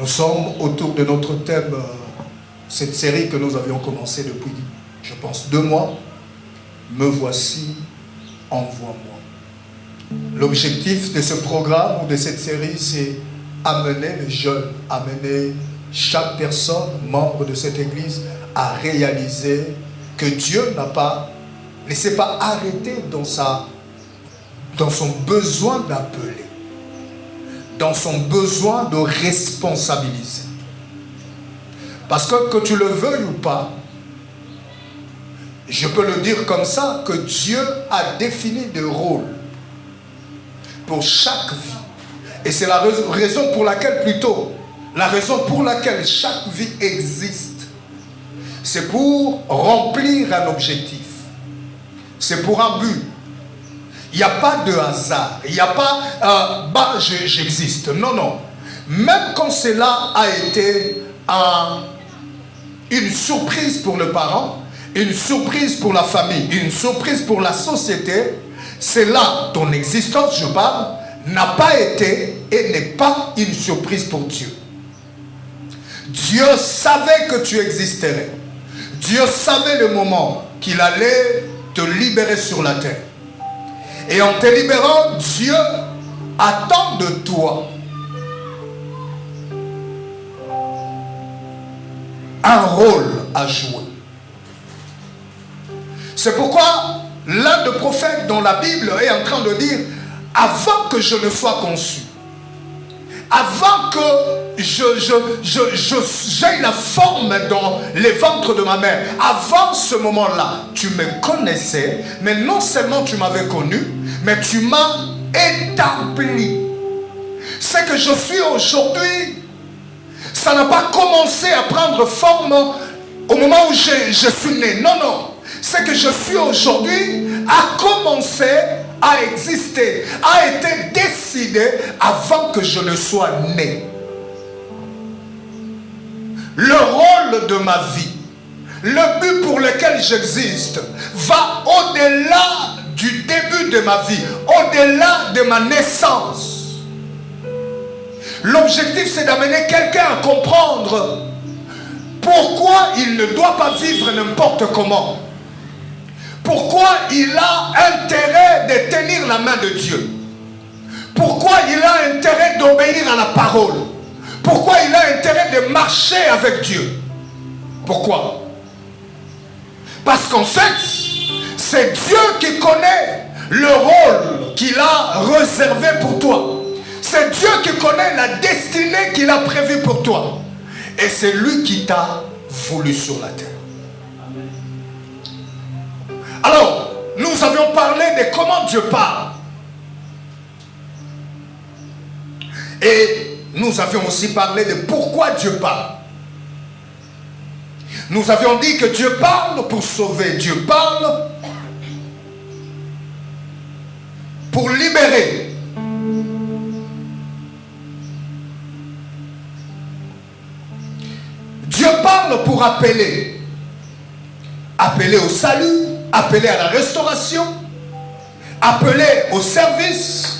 Nous sommes autour de notre thème, cette série que nous avions commencé depuis, je pense, 2 mois. Me voici, envoie-moi. L'objectif de ce programme ou de cette série, c'est amener les jeunes, amener chaque personne, membre de cette église, à réaliser que Dieu ne s'est pas arrêté dans son besoin d'appeler, dans son besoin de responsabiliser. Parce que tu le veuilles ou pas, je peux le dire comme ça, que Dieu a défini des rôles pour chaque vie. Et c'est la raison pour laquelle chaque vie existe. C'est pour remplir un objectif. C'est pour un but. Il n'y a pas de hasard. Il n'y a pas j'existe. Non, non. Même quand cela a été une surprise pour le parent, une surprise pour la famille, une surprise pour la société, c'est là, ton existence, je parle, n'a pas été et n'est pas une surprise pour Dieu. Dieu savait que tu existerais. Dieu savait le moment qu'il allait te libérer sur la terre. Et en te libérant, Dieu attend de toi un rôle à jouer. C'est pourquoi l'un des prophètes dans la Bible est en train de dire: avant que je ne sois conçu, avant que j'aie la forme dans les ventres de ma mère, avant ce moment-là, tu me connaissais, mais non seulement tu m'avais connu, mais tu m'as établi. Ce que je suis aujourd'hui, ça n'a pas commencé à prendre forme au moment où je suis né. Non, non. Ce que je suis aujourd'hui a commencé à exister, a été décidé avant que je ne sois né. Le rôle de ma vie, le but pour lequel j'existe, va au-delà du début de ma vie, au-delà de ma naissance. L'objectif, c'est d'amener quelqu'un à comprendre pourquoi il ne doit pas vivre n'importe comment. Pourquoi il a intérêt de tenir la main de Dieu? Pourquoi il a intérêt d'obéir à la parole? Pourquoi il a intérêt de marcher avec Dieu? Pourquoi? Parce qu'en fait, c'est Dieu qui connaît le rôle qu'il a réservé pour toi. C'est Dieu qui connaît la destinée qu'il a prévue pour toi. Et c'est lui qui t'a voulu sur la terre. Alors, nous avions parlé de comment Dieu parle. Et nous avions aussi parlé de pourquoi Dieu parle. Nous avions dit que Dieu parle pour sauver. Dieu parle pour libérer. Dieu parle pour appeler. Appeler au salut. Appeler à la restauration, appeler au service,